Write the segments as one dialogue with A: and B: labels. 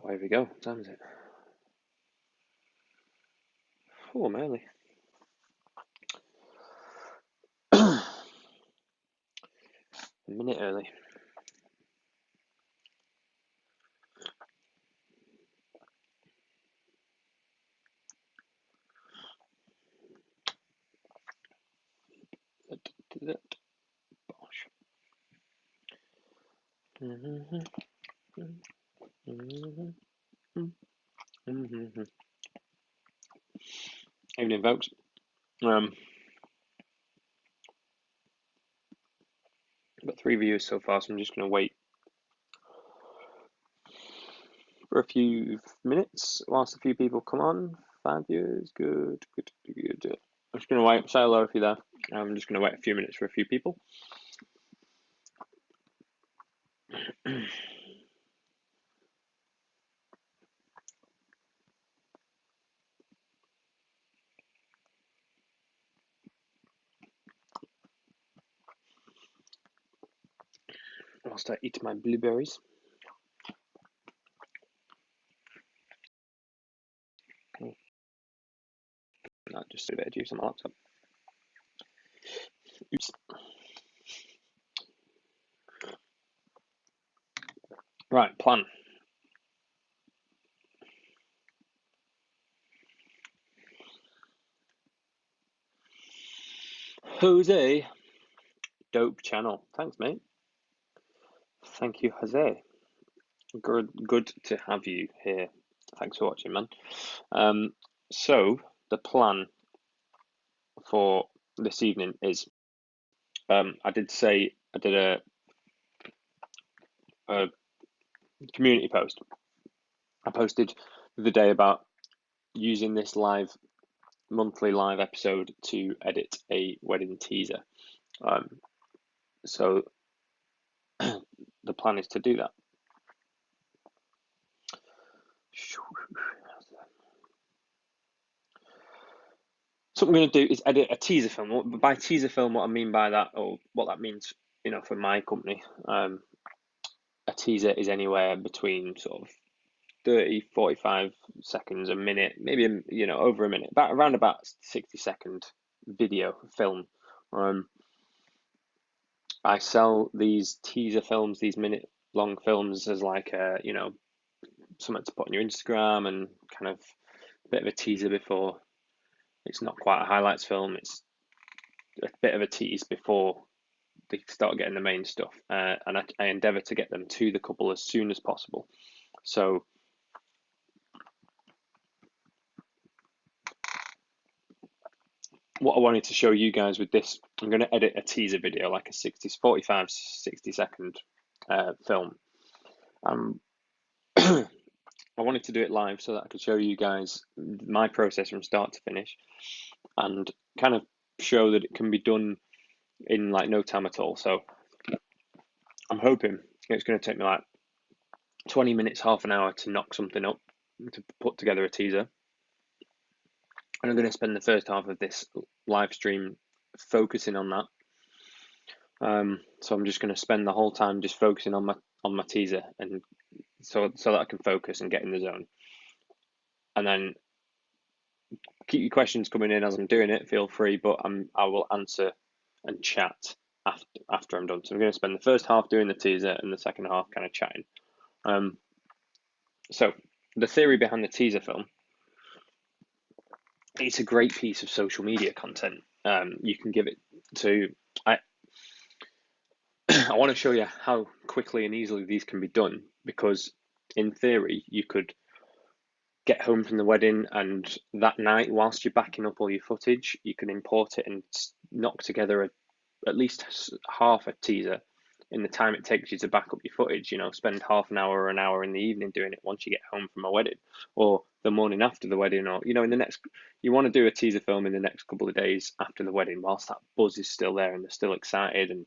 A: Away we go. What time is it? Oh, I'm early. A minute early. Bosh. Evening, folks. Got 3 views so far, so I'm just going to wait for a few minutes whilst a few people come on. 5 viewers, good. I'm just going to wait. Say hello if you're there. I'm just going to wait a few minutes for a few people. Whilst I eat my blueberries. Not just a bit of juice on my laptop. Oops. Right, plan. Jose, dope channel. Thanks, mate. Thank you, Jose. Good to have you here. Thanks for watching, man. So the plan for this evening is, I did a community post. I posted the day about using this monthly live episode to edit a wedding teaser. So the plan is to do that. So what I'm going to do is edit a teaser film. By teaser film, what I mean by that, or what that means, for my company, a teaser is anywhere between sort of 30, 45 seconds, a minute, maybe, over a minute, around about 60-second video film. I sell these teaser films, these minute-long films, as like something to put on your Instagram and kind of a bit of a teaser before. It's not quite a highlights film. It's a bit of a tease before they start getting the main stuff, and I endeavour to get them to the couple as soon as possible. So what I wanted to show you guys with this, I'm going to edit a teaser video, like a 45, 60-second film. I wanted to do it live so that I could show you guys my process from start to finish and kind of show that it can be done in like no time at all. So I'm hoping it's going to take me like 20 minutes, half an hour to knock something up, to put together a teaser. And I'm going to spend the first half of this live stream focusing on that. So I'm just going to spend the whole time just focusing on my teaser, and so that I can focus and get in the zone. And then keep your questions coming in as I'm doing it. Feel free, but I will answer and chat after I'm done. So I'm going to spend the first half doing the teaser and the second half kind of chatting. So the theory behind the teaser film, it's a great piece of social media content. You can give it to. I want to show you how quickly and easily these can be done, because in theory you could get home from the wedding, and that night, whilst you're backing up all your footage, you can import it and knock together at least half a teaser in the time it takes you to back up your footage. Spend half an hour or an hour in the evening doing it once you get home from a wedding, or the morning after the wedding, or in the next. You want to do a teaser film in the next couple of days after the wedding, whilst that buzz is still there and they're still excited, and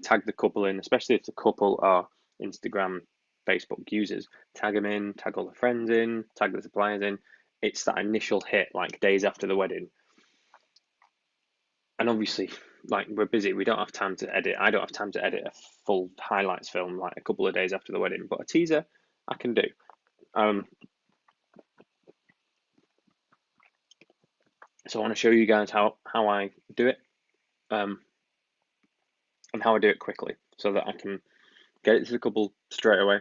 A: tag the couple in, especially if the couple are Instagram, Facebook users. Tag them in, tag all the friends in, tag the suppliers in. It's that initial hit, like days after the wedding. And obviously, like, we're busy, we don't have time to edit. I don't have time to edit a full highlights film like a couple of days after the wedding, but a teaser I can do. So I want to show you guys how I do it, and how I do it quickly, so that I can get it to the couple straight away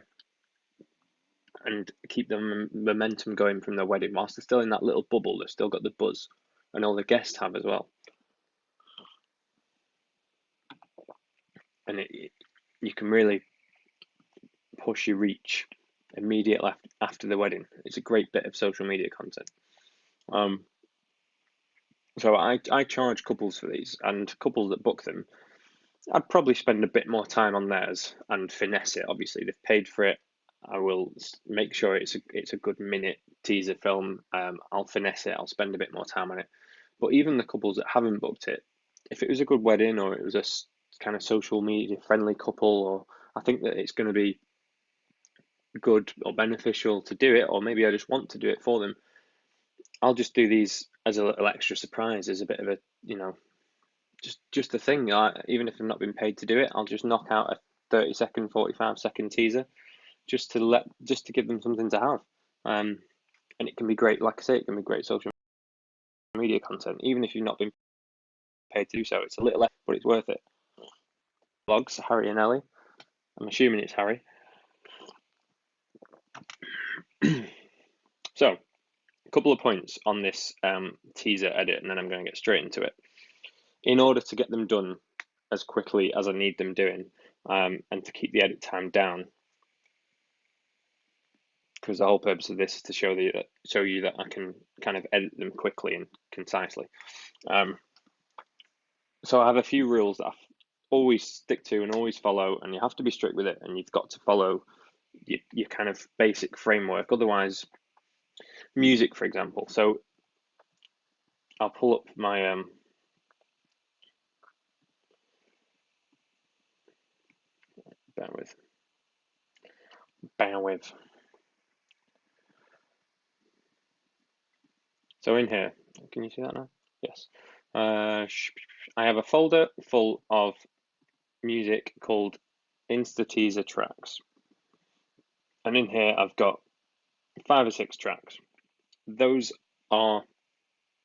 A: and keep the momentum going from their wedding. Whilst they're still in that little bubble, they've still got the buzz, and all the guests have as well. And you can really push your reach immediately after the wedding. It's a great bit of social media content. So I charge couples for these, and couples that book them, I'd probably spend a bit more time on theirs and finesse it. Obviously, they've paid for it. I will make sure it's a good minute teaser film. I'll finesse it. I'll spend a bit more time on it. But even the couples that haven't booked it, if it was a good wedding or it was a kind of social media friendly couple, or I think that it's going to be good or beneficial to do it, or maybe I just want to do it for them, I'll just do these as a little extra surprise, as a bit of a, just a thing. Even if I've not been paid to do it, I'll just knock out a 30-second, 45-second teaser, just to give them something to have. And it can be great, like I say, it can be great social media content, even if you've not been paid to do so. It's a little less, but it's worth it. Vlogs, Harry and Ellie. I'm assuming it's Harry. So, a couple of points on this teaser edit, and then I'm going to get straight into it. In order to get them done as quickly as I need them doing, and to keep the edit time down, because the whole purpose of this is to show you that I can kind of edit them quickly and concisely. So I have a few rules that I always stick to and always follow, and you have to be strict with it, and you've got to follow your kind of basic framework. Otherwise, music, for example. So I'll pull up my bear with. So in here, can you see that now? Yes. I have a folder full of music called Insta Teaser tracks. And in here, I've got 5 or 6 tracks. Those are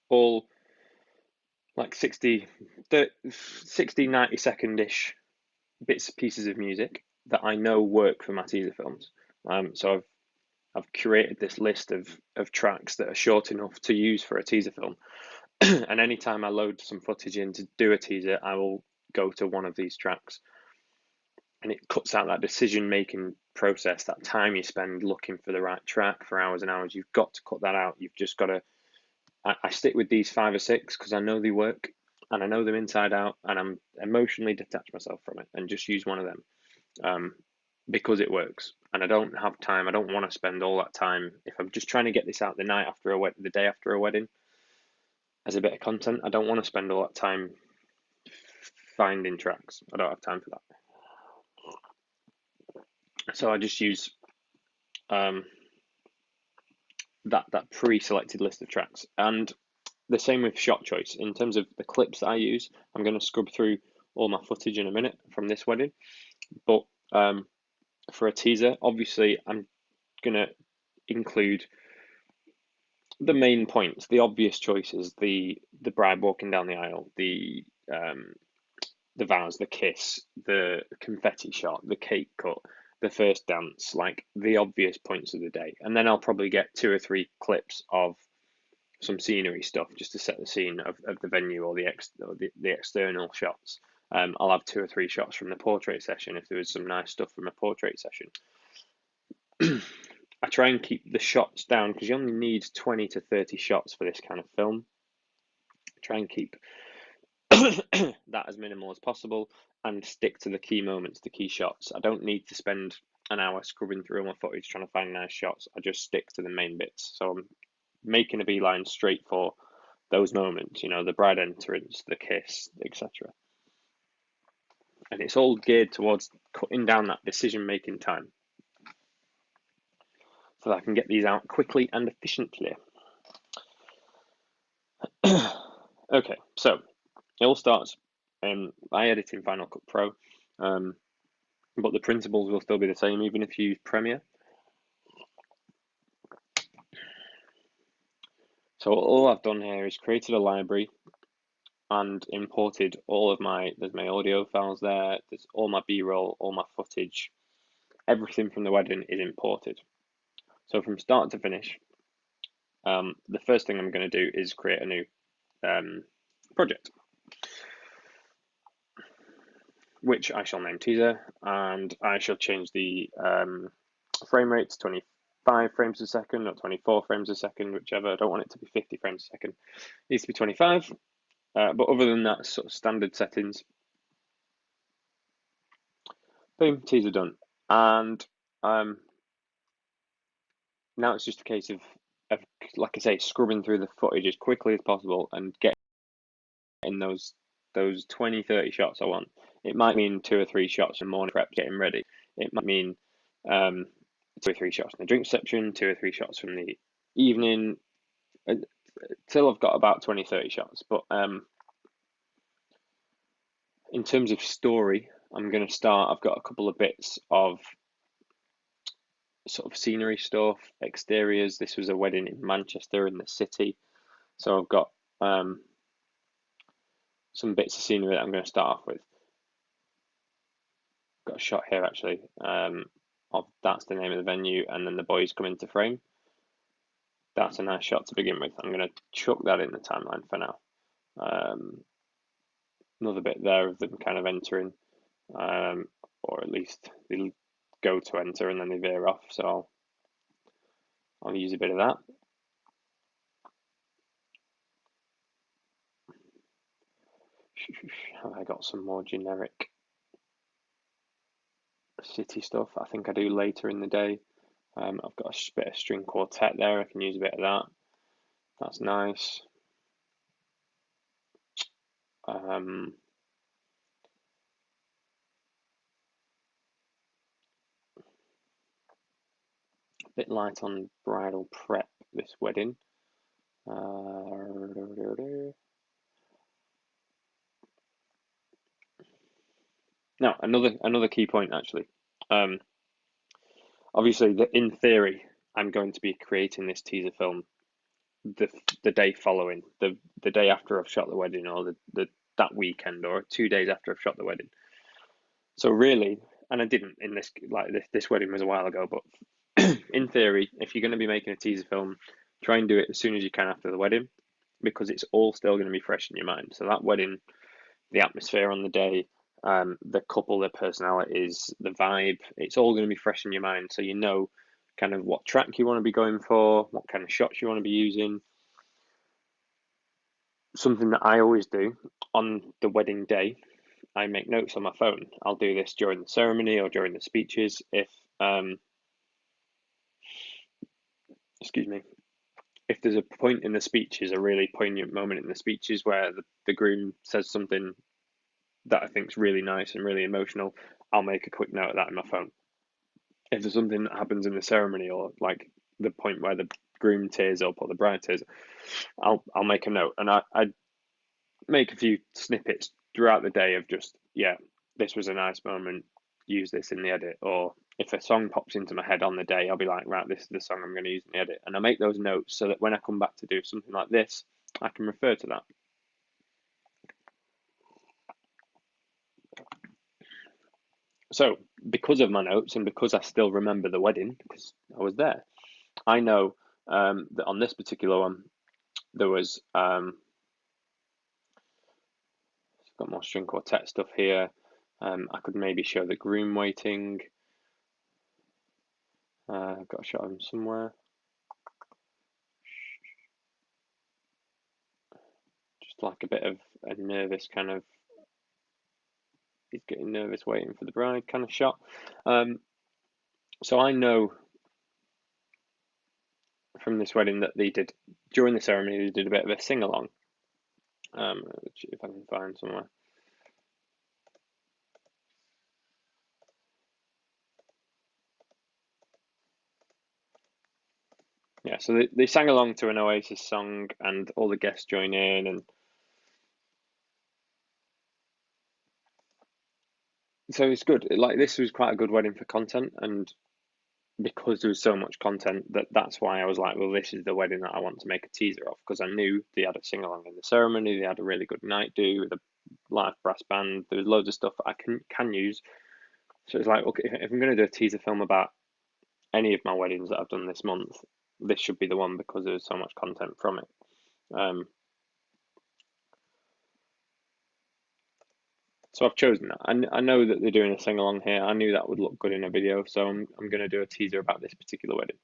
A: all like 60, 90 second-ish pieces of music that I know work for my teaser films. So I've curated this list of tracks that are short enough to use for a teaser film. And anytime I load some footage in to do a teaser, I will go to one of these tracks. And it cuts out that decision-making process, that time you spend looking for the right track for hours and hours. You've got to cut that out. You've just got to... I stick with these 5 or 6 because I know they work and I know them inside out, and I'm emotionally detached myself from it and just use one of them because it works. And I don't have time. I don't want to spend all that time. If I'm just trying to get this out the day after a wedding as a bit of content, I don't want to spend all that time finding tracks. I don't have time for that. So I just use that pre-selected list of tracks. And the same with shot choice. In terms of the clips that I use, I'm going to scrub through all my footage in a minute from this wedding. But for a teaser, obviously, I'm going to include the main points, the obvious choices, the bride walking down the aisle, the vows, the kiss, the confetti shot, the cake cut, the first dance, like the obvious points of the day. And then I'll probably get 2 or 3 clips of some scenery stuff just to set the scene of the venue, or the external shots. I'll have 2 or 3 shots from the portrait session if there was some nice stuff from a portrait session. I try and keep the shots down because you only need 20 to 30 shots for this kind of film. Try and keep that as minimal as possible and stick to the key moments, the key shots. I don't need to spend an hour scrubbing through all my footage trying to find nice shots. I just stick to the main bits. So I'm making a beeline straight for those moments, the bride entrance, the kiss, etc. And it's all geared towards cutting down that decision-making time so that I can get these out quickly and efficiently. Okay, so it all starts by editing Final Cut Pro, but the principles will still be the same even if you use Premiere. So all I've done here is created a library and imported all of there's my audio files there, there's all my B-roll, all my footage, everything from the wedding is imported. So from start to finish, the first thing I'm going to do is create a new project, which I shall name teaser, and I shall change the frame rate to 25 frames a second or 24 frames a second, whichever. I don't want it to be 50 frames a second. It needs to be 25. But other than that, sort of standard settings. Boom, teaser done. And now it's just a case of, like I say, scrubbing through the footage as quickly as possible and getting those 20, 30 shots I want. It might mean 2 or 3 shots in morning prep getting ready. It might mean 2 or 3 shots in the drink section, 2 or 3 shots from the evening, till I've got about 20, 30 shots. But in terms of story, I'm going to start. I've got a couple of bits of sort of scenery stuff, exteriors. This was a wedding in Manchester in the city, so I've got some bits of scenery that I'm going to start off with. Got a shot here actually of that's the name of the venue, and then the boys come into frame. That's a nice shot to begin with. I'm going to chuck that in the timeline for now. Another bit there of them kind of entering, or at least they'll go to enter and then they veer off. So I'll use a bit of that. Have I got some more generic city stuff? I think I do later in the day. I've got a bit of string quartet there. I can use a bit of that. That's nice. A bit light on bridal prep this wedding. Now, another key point actually. Obviously, in theory, I'm going to be creating this teaser film the day following, the day after I've shot the wedding, or that weekend, or 2 days after I've shot the wedding. So really, and I didn't in this, like this wedding was a while ago, but in theory, if you're going to be making a teaser film, try and do it as soon as you can after the wedding, because it's all still going to be fresh in your mind. So that wedding, the atmosphere on the day, the couple, their personalities, the vibe, it's all going to be fresh in your mind. So you know kind of what track you want to be going for, what kind of shots you want to be using. Something that I always do on the wedding day, I make notes on my phone. I'll do this during the ceremony or during the speeches. If excuse me, if there's a point in the speeches, a really poignant moment in the speeches where the groom says something that I think is really nice and really emotional, I'll make a quick note of that in my phone. If there's something that happens in the ceremony, or like the point where the groom tears up or the bride tears up, I'll make a note, and I make a few snippets throughout the day of just, yeah, this was a nice moment, use this in the edit. Or if a song pops into my head on the day, I'll be like, right, this is the song I'm going to use in the edit. And I make those notes so that when I come back to do something like this, I can refer to that. So because of my notes and because I still remember the wedding, because I was there, I know that on this particular one, there was got more string quartet stuff here. I could maybe show the groom waiting. I've got a shot of him somewhere. Just like a bit of a nervous kind of, he's getting nervous waiting for the bride kind of shot. So I know from this wedding that they did, during the ceremony, they did a bit of a sing along, which if I can find somewhere. Yeah, so they sang along to an Oasis song, and all the guests join in, and so it's good. Like, this was quite a good wedding for content, and because there was so much content that's why I was like, well, this is the wedding that I want to make a teaser of, because I knew they had a sing along in the ceremony, they had a really good night do with a live brass band. There was loads of stuff that I can use. So it's like, okay, if I'm going to do a teaser film about any of my weddings that I've done this month, this should be the one because there's so much content from it. So I've chosen that. I know that they're doing a sing along here. I knew that would look good in a video, so I'm going to do a teaser about this particular wedding.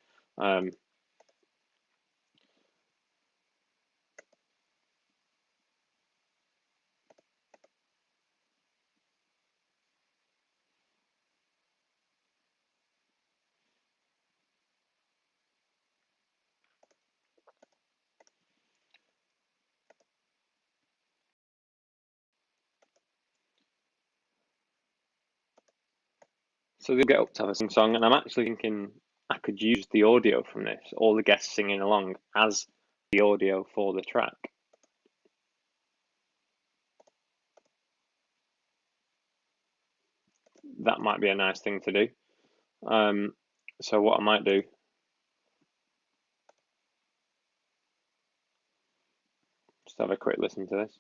A: So they'll get up to have a sing song, and I'm actually thinking I could use the audio from this, all the guests singing along, as the audio for the track. That might be a nice thing to do. So what I might do, just have a quick listen to this.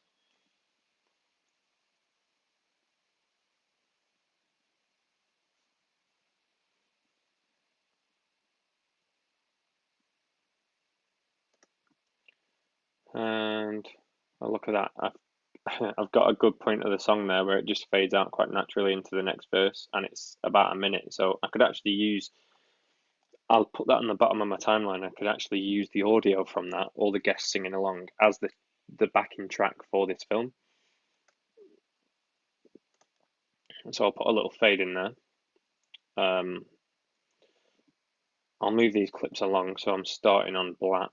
A: And oh, look at that. I've got a good point of the song there where it just fades out quite naturally into the next verse, and it's about a minute. So I could actually use, I'll put that on the bottom of my timeline. I could actually use the audio from that, all the guests singing along, as the backing track for this film. So I'll put a little fade in there. I'll move these clips along, so I'm starting on black.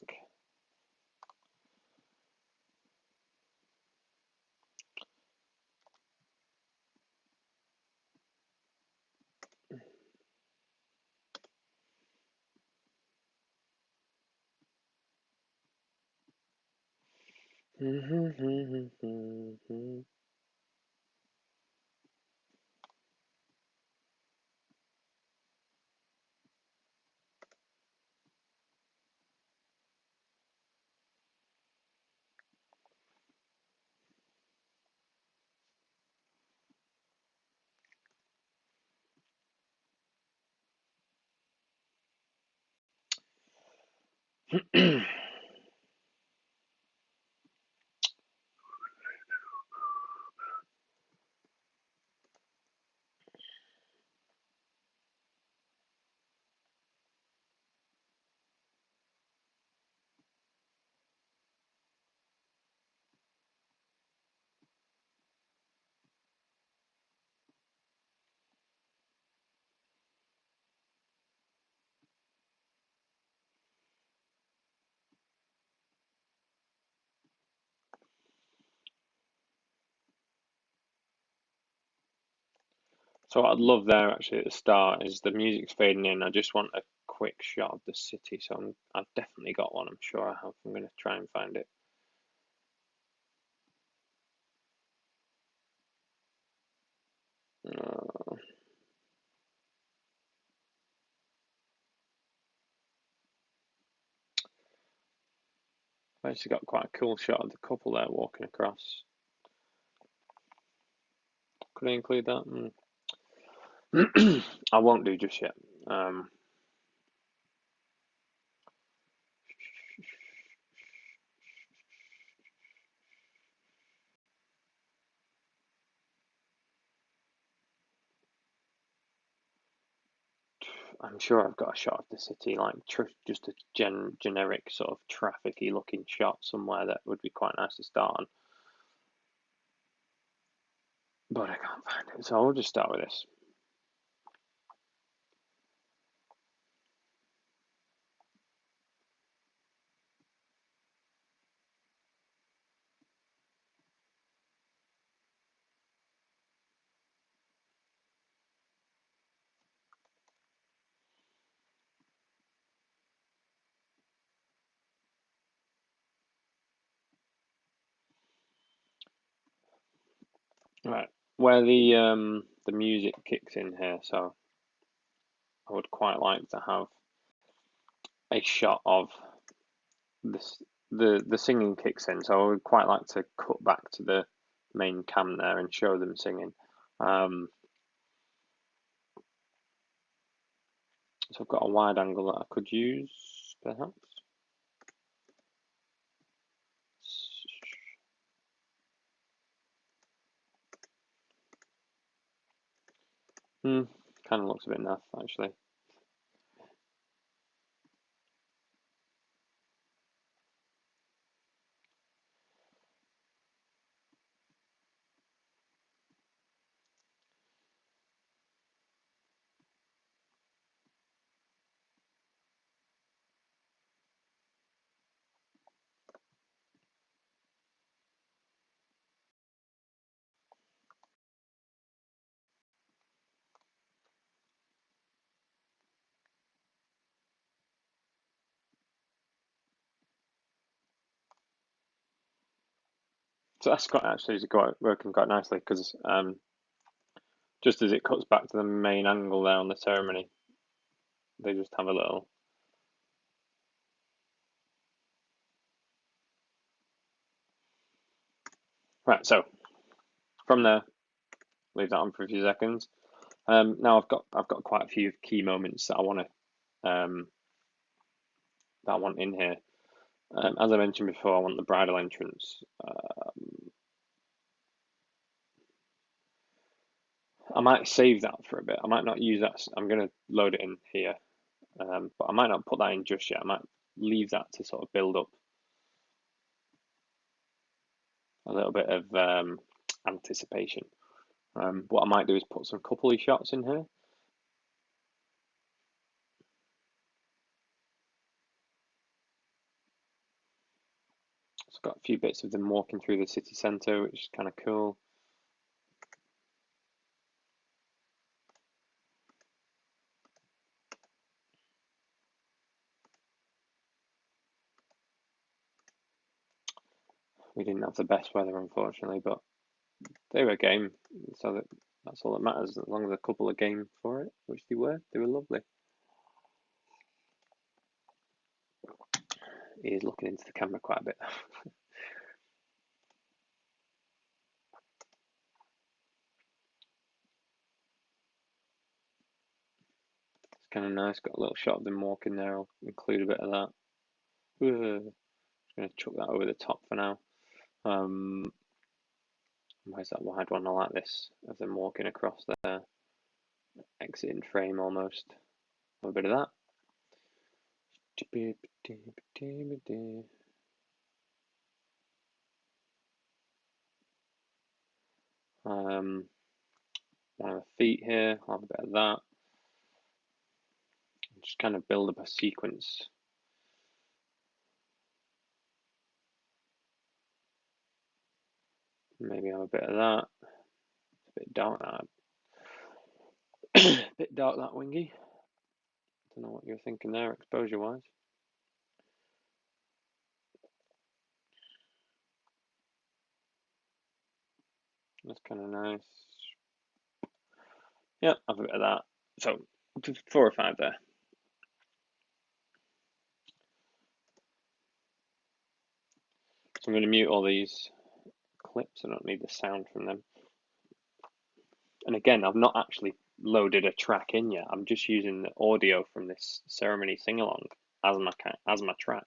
A: So what I'd love there actually at the start is the music's fading in. I just want a quick shot of the city. So I've definitely got one. I'm sure I have. I'm going to try and find it. Uh, I've actually got quite a cool shot of the couple there walking across. Could I include that? I won't do just yet. I'm sure I've got a shot of the city, like just a generic sort of trafficy looking shot somewhere that would be quite nice to start on. But I can't find it, so I'll just start with this. Right, where the music kicks in here. So I would quite like to have a shot of this. The singing kicks in, so I would quite like to cut back to the main cam there and show them singing. So I've got a wide angle that I could use, perhaps. Kind of looks a bit naff, actually. So that's quite actually working quite nicely because just as it cuts back to the main angle there on the ceremony, they just have a little. Right, so from there, leave that on for a few seconds. Now I've got quite a few key moments that I want in here. As I mentioned before, I want the bridal entrance. I might save that for a bit. I might not use that. I'm going to load it in here, but I might not put that in just yet. I might leave that to sort of build up a little bit of anticipation. What I might do is put some coupley shots in here. It's got a few bits of them walking through the city centre, which is kind of cool. We didn't have the best weather, unfortunately, but they were game, so that's all that matters. As long as a couple are game for it, which they were lovely. He is looking into the camera quite a bit. It's kind of nice. Got a little shot of them walking there. I'll include a bit of that. Just going to chuck that over the top for now. Where's that wide one? I like this of them walking across there, exiting frame almost. A bit of that. One of the feet here. I'll have a bit of that. Just kind of build up a sequence. Maybe have a bit of that. It's a bit dark that. Bit dark that wingy. Don't know what you're thinking there, exposure wise. That's kind of nice. Yeah, have a bit of that. So 4 or 5 there. So I'm going to mute all these clips. I don't need the sound from them. And again, I've not actually loaded a track in yet. I'm just using the audio from this ceremony sing along as my track.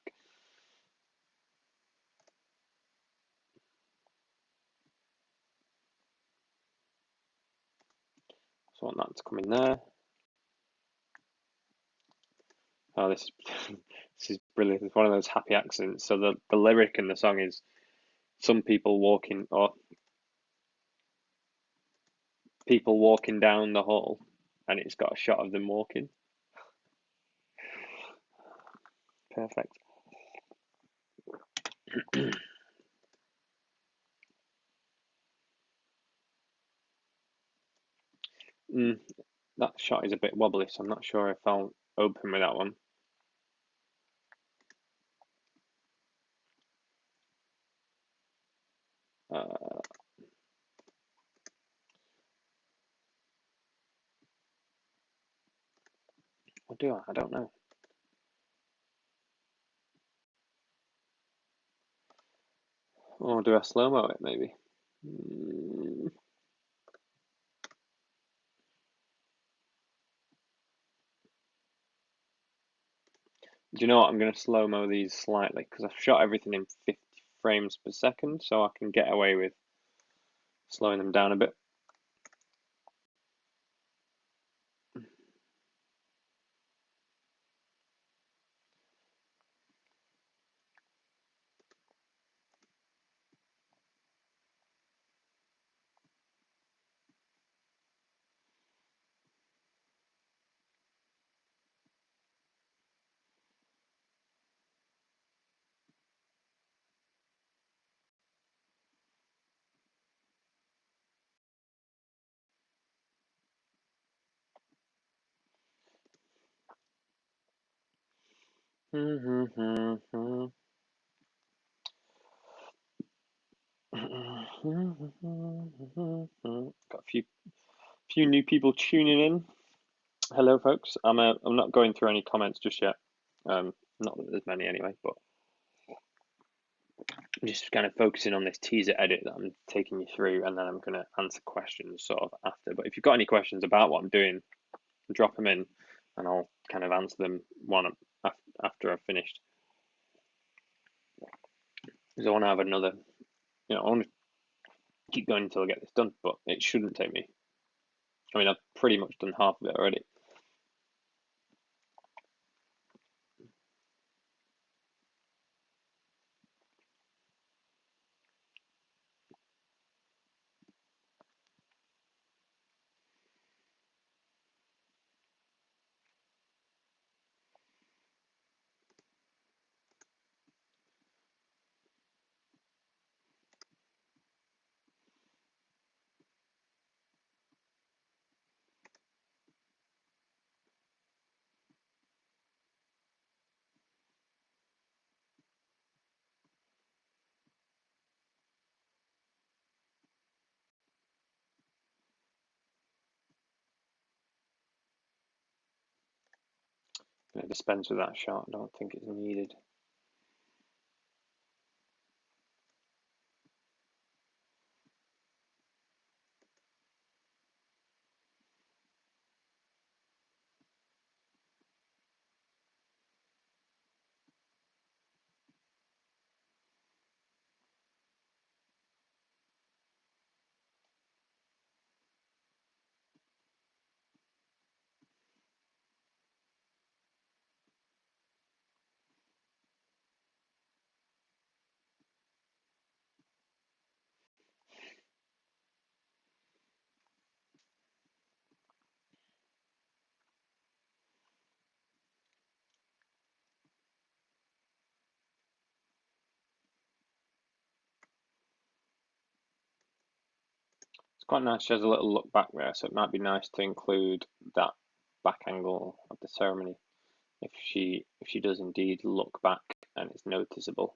A: So I want that to come in there. Oh, this is brilliant. It's one of those happy accidents. So the lyric in the song is some people walking or people walking down the hall, and it's got a shot of them walking. Perfect. That shot is a bit wobbly, so I'm not sure if I'll open with that one. Or do I? I don't know. Or do I slow-mo it, maybe? Do you know what? I'm going to slow-mo these slightly because I've shot everything in 50 frames per second, so I can get away with slowing them down a bit. Got a few new people tuning in. Hello, folks. I'm not going through any comments just yet. Not that there's many anyway, but I'm just kind of focusing on this teaser edit that I'm taking you through, and then I'm going to answer questions sort of after. But if you've got any questions about what I'm doing, drop them in, and I'll kind of answer them one after I've finished. Because I want to have another, I want to keep going until I get this done, but it shouldn't take me. I mean, I've pretty much done half of it already. I'm going to dispense with that shot. I don't think it's needed. It's quite nice. She has a little look back there, so it might be nice to include that back angle of the ceremony if she does indeed look back and it's noticeable.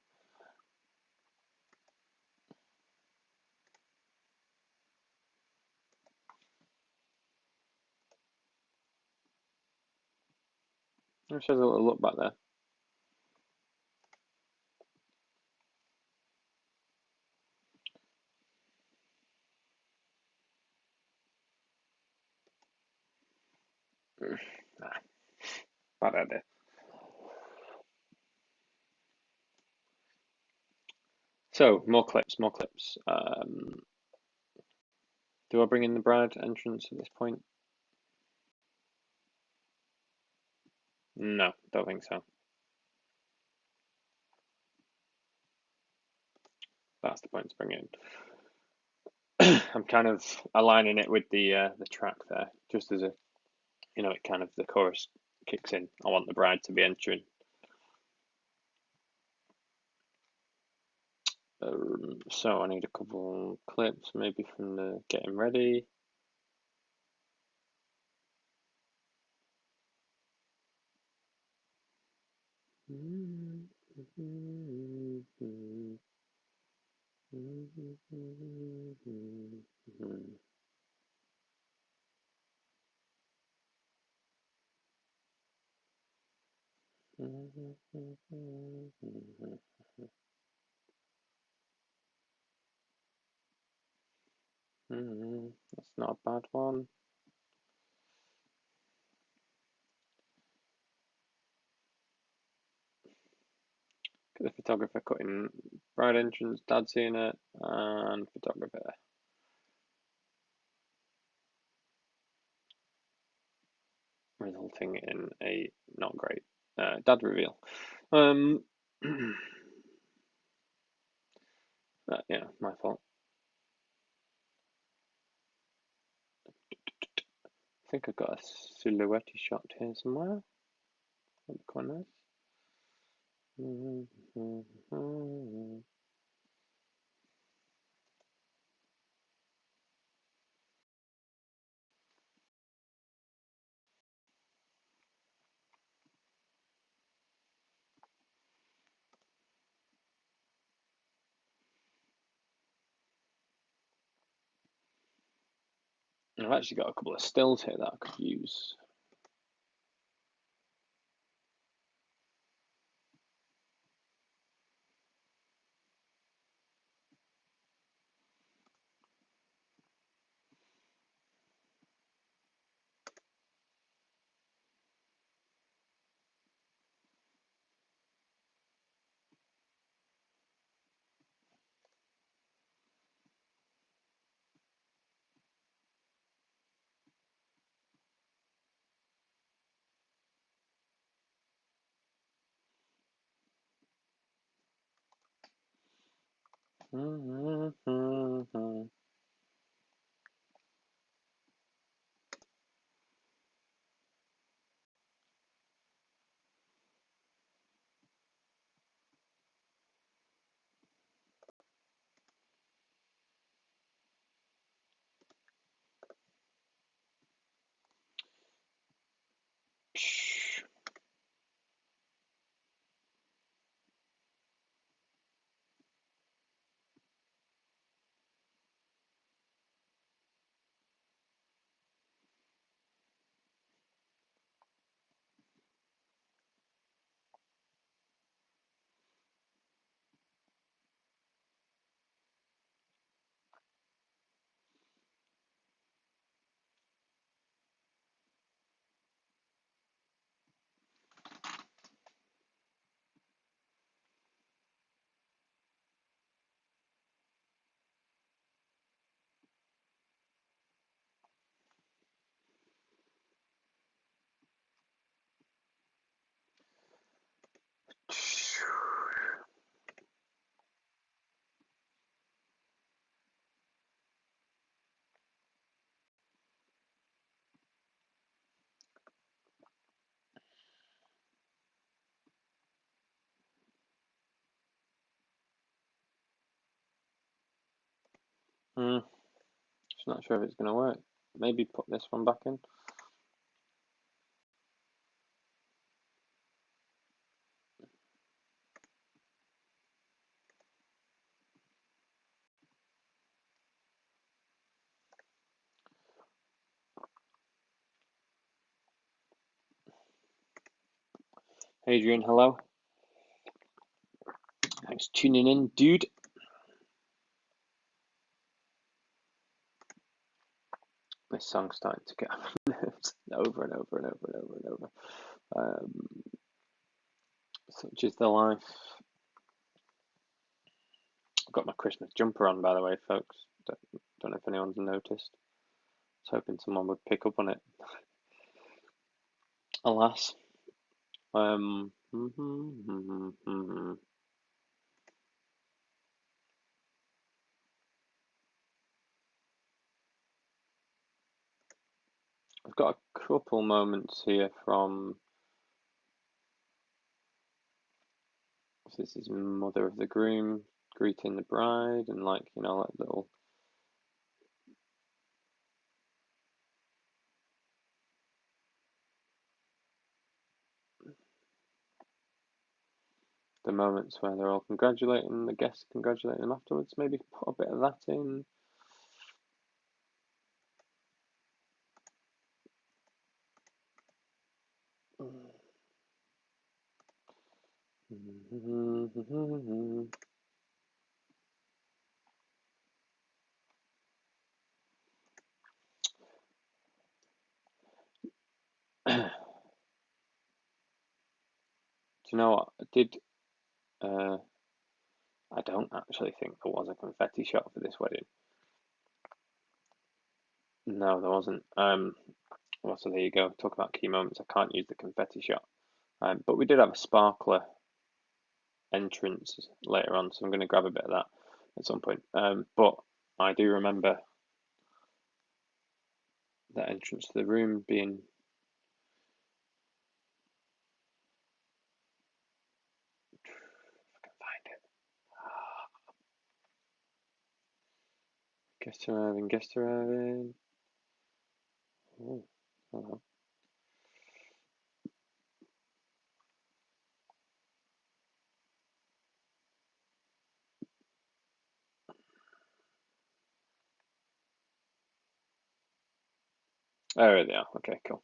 A: She has a little look back there. Nah, bad idea. So more clips, more clips. Do I bring in the bride entrance at this point? No, don't think so. That's the point to bring in. I'm kind of aligning it with the track there, just as a it kind of the chorus kicks in. I want the bride to be entering. So I need a couple clips, maybe from the getting ready. That's not a bad one. The photographer cutting bride entrance, dad seeing it, and photographer. Resulting in a not great dad reveal. Yeah, my fault. I think I've got a silhouette shot here somewhere. That'd be quite nice. I've actually got a couple of stills here that I could use. Just not sure if it's going to work. Maybe put this one back in. Adrian, hello. Thanks for tuning in, dude. This song's starting to get on my nerves over and over and over and over and over. Such is the life. I've got my Christmas jumper on, by the way, folks. Don't know if anyone's noticed. I was hoping someone would pick up on it. Alas. I've got a couple moments here from. This is mother of the groom greeting the bride, and like little. The moments where they're all congratulating the guests, congratulating them afterwards. Maybe put a bit of that in. Do you know what? I don't actually think there was a confetti shot for this wedding. No, there wasn't. Well, so there you go. Talk about key moments. I can't use the confetti shot. But we did have a sparkler entrance later on, so I'm going to grab a bit of that at some point. But I do remember that entrance to the room being. If I can find it. Guest arriving, guest arriving. Oh, hello. There they are. Okay, cool.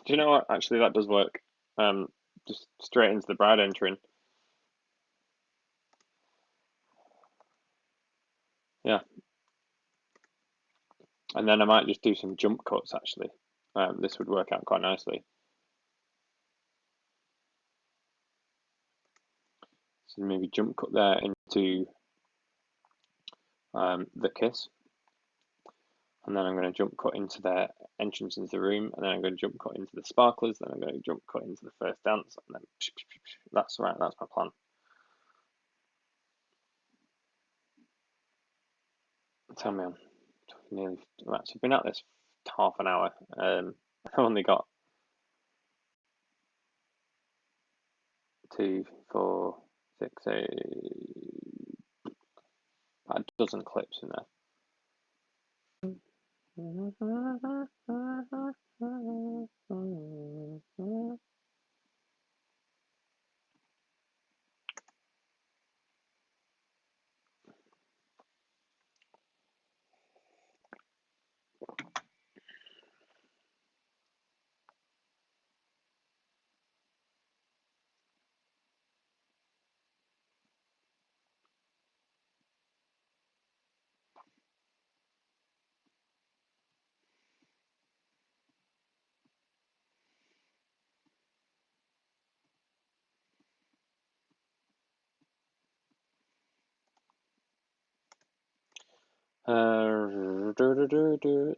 A: Do you know what? Actually, that does work. Just straight into the bride entering. Yeah, and then I might just do some jump cuts. Actually, this would work out quite nicely. So maybe jump cut there into the kiss, and then I'm going to jump cut into their entrance into the room, and then I'm going to jump cut into the sparklers, then I'm going to jump cut into the first dance, and then that's right. That's my plan. Tell me, I'm nearly right. So I've been at this half an hour. I've only got 2, 4, 6, 8, a dozen clips in there.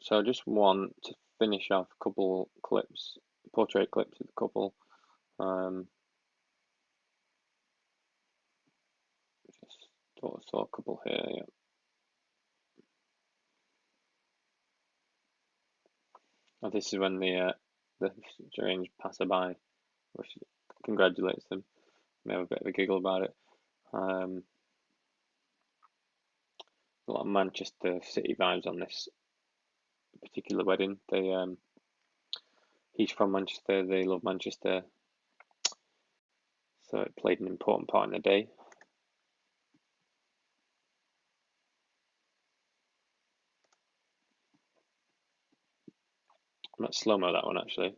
A: So I just want to finish off a couple clips, portrait clips of the couple. Just saw a couple here. Yeah. Oh, this is when the strange passerby, which congratulates them. We have a bit of a giggle about it. A lot of Manchester City vibes on this particular wedding. He's from Manchester. They love Manchester, so it played an important part in the day. Let's slow mo that one actually.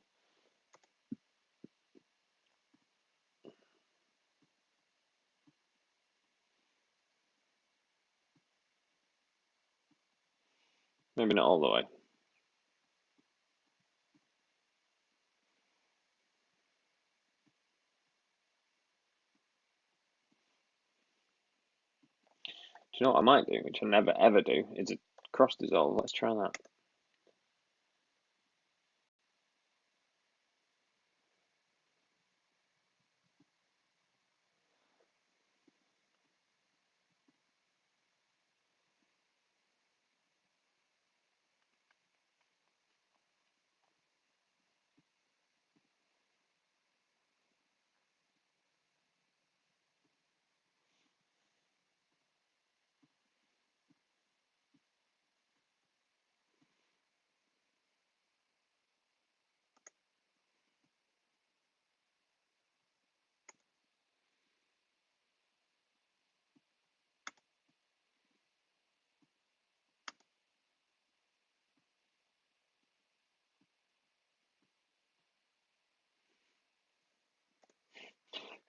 A: Maybe not all the way. Do you know what I might do, which I never ever do, is a cross dissolve. Let's try that.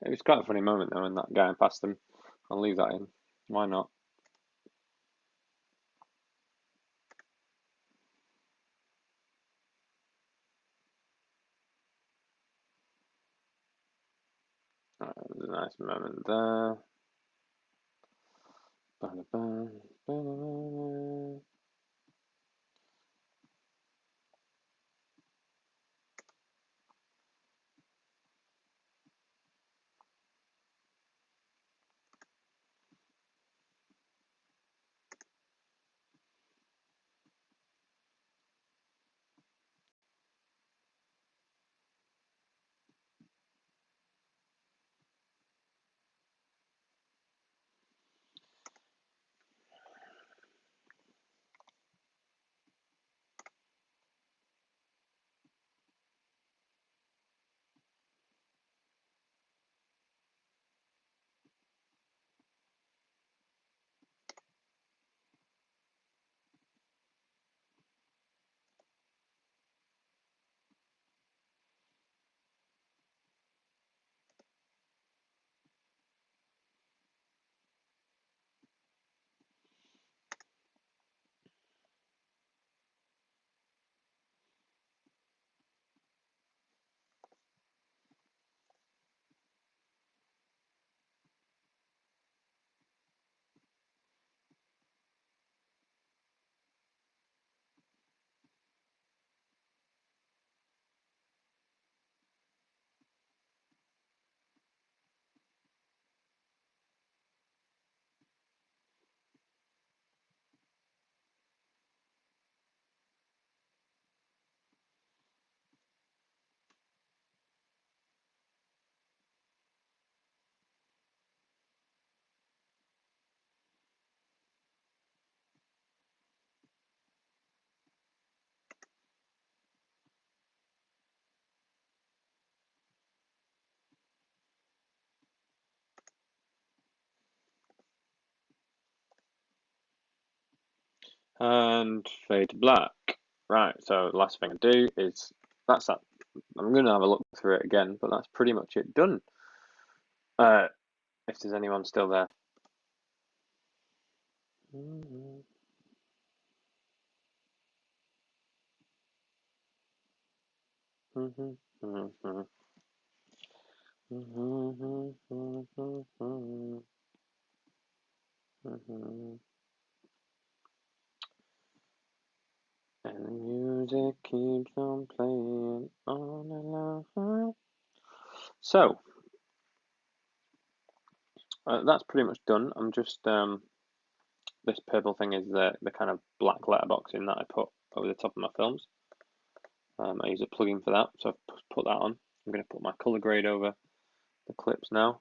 A: It was quite a funny moment though when that guy passed him. I'll leave that in. Why not? There's a nice moment there. And fade to black. Right, so the last thing I do is that's that. I'm going to have a look through it again, but that's pretty much it done. If there's anyone still there. And the music keeps on playing on and on. So that's pretty much done. I'm just this purple thing is the kind of black letterboxing that I put over the top of my films. I use a plugin for that, so I've put that on. I'm going to put my color grade over the clips now.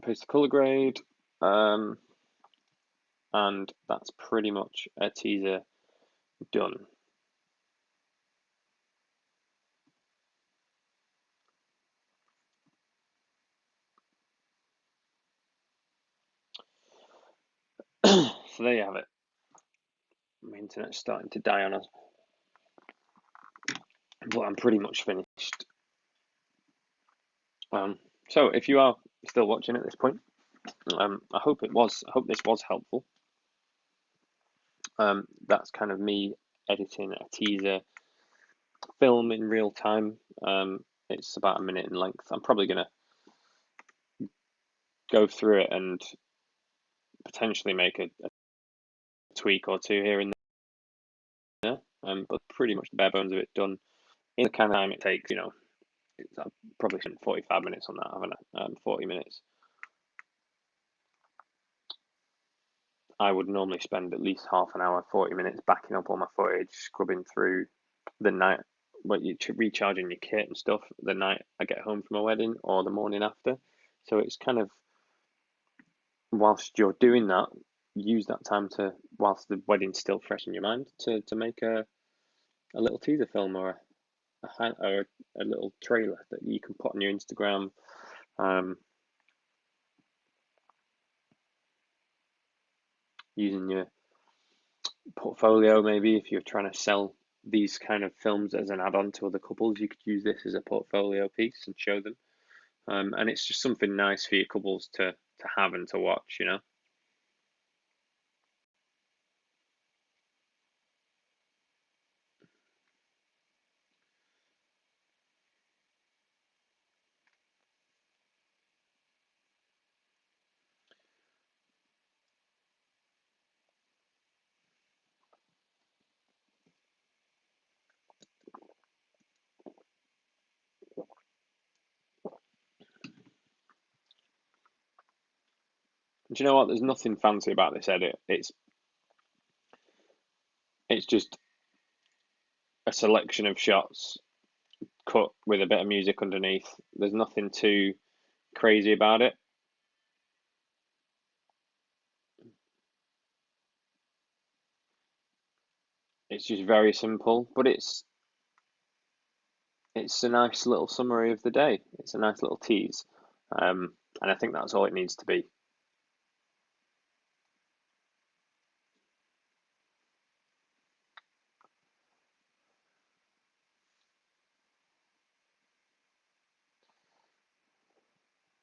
A: Paste the color grade, and that's pretty much a teaser done. So there you have it. My internet's starting to die on us. but I'm pretty much finished. So if you are still watching at this point, I hope this was helpful. That's kind of me editing a teaser film in real time. It's about a minute in length. I'm probably gonna go through it and potentially make a tweak or two here and there. But pretty much the bare bones of it done in the kind of time it takes. I've probably spent 45 minutes on that, haven't I? 40 minutes. I would normally spend at least half an hour, 40 minutes backing up all my footage, scrubbing through the night, you recharging your kit and stuff the night I get home from a wedding or the morning after. So it's kind of, whilst you're doing that, use that time to, whilst the wedding's still fresh in your mind, to make a little teaser film or a little trailer that you can put on your Instagram. Using your portfolio, maybe if you're trying to sell these kind of films as an add-on to other couples, you could use this as a portfolio piece and show them. And it's just something nice for your couples to have and to watch, Do you know what? There's nothing fancy about this edit. It's just a selection of shots cut with a bit of music underneath. There's nothing too crazy about it. It's just very simple, but it's a nice little summary of the day. It's a nice little tease, and I think that's all it needs to be.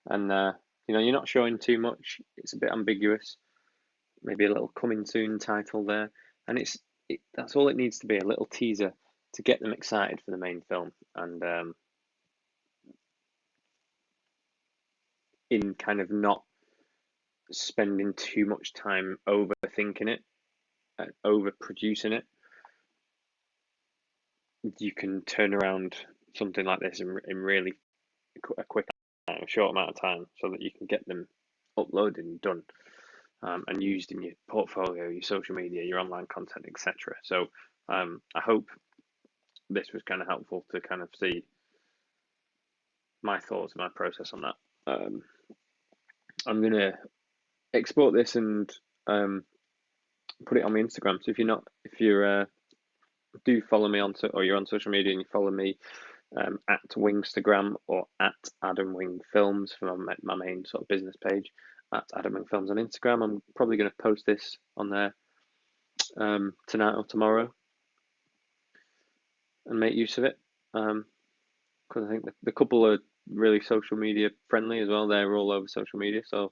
A: And you're not showing too much. It's a bit ambiguous. Maybe a little coming soon title there, and that's all it needs to be, a little teaser to get them excited for the main film. And in kind of not spending too much time overthinking it, over producing it, you can turn around something like this in really a quick, short amount of time, so that you can get them uploaded and done, and used in your portfolio, your social media, your online content, etc. So I hope this was kind of helpful to kind of see my thoughts and my process on that. I'm gonna export this and put it on my Instagram. So if you do follow me or you're on social media and you follow me at Wingstagram or at Adam Wing Films for my main sort of business page, at Adam Wing Films on Instagram. I'm probably going to post this on there tonight or tomorrow and make use of it, because I think the couple are really social media friendly as well. They're all over social media, so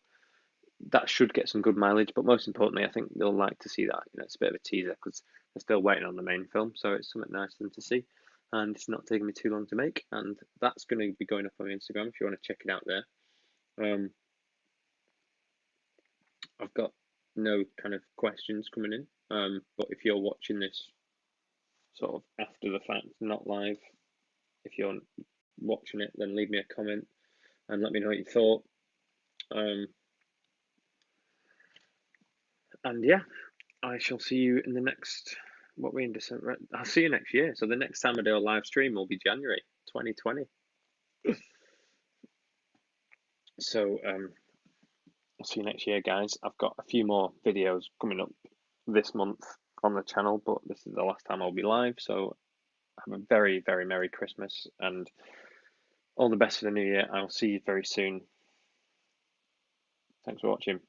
A: that should get some good mileage. But most importantly, I think they'll like to see that. It's a bit of a teaser because they're still waiting on the main film, so it's something nice for them to see. And it's not taking me too long to make, and that's going to be going up on my Instagram if you want to check it out there. I've got no kind of questions coming in, but if you're watching this sort of after the fact, not live, if you're watching it, then leave me a comment and let me know what you thought. And yeah, I shall see you in the next. What we in December? I'll see you next year. So the next time I do a live stream will be January 2020. So I'll see you next year, guys. I've got a few more videos coming up this month on the channel, but this is the last time I'll be live. So have a very, very Merry Christmas and all the best for the new year. I'll see you very soon. Thanks for watching.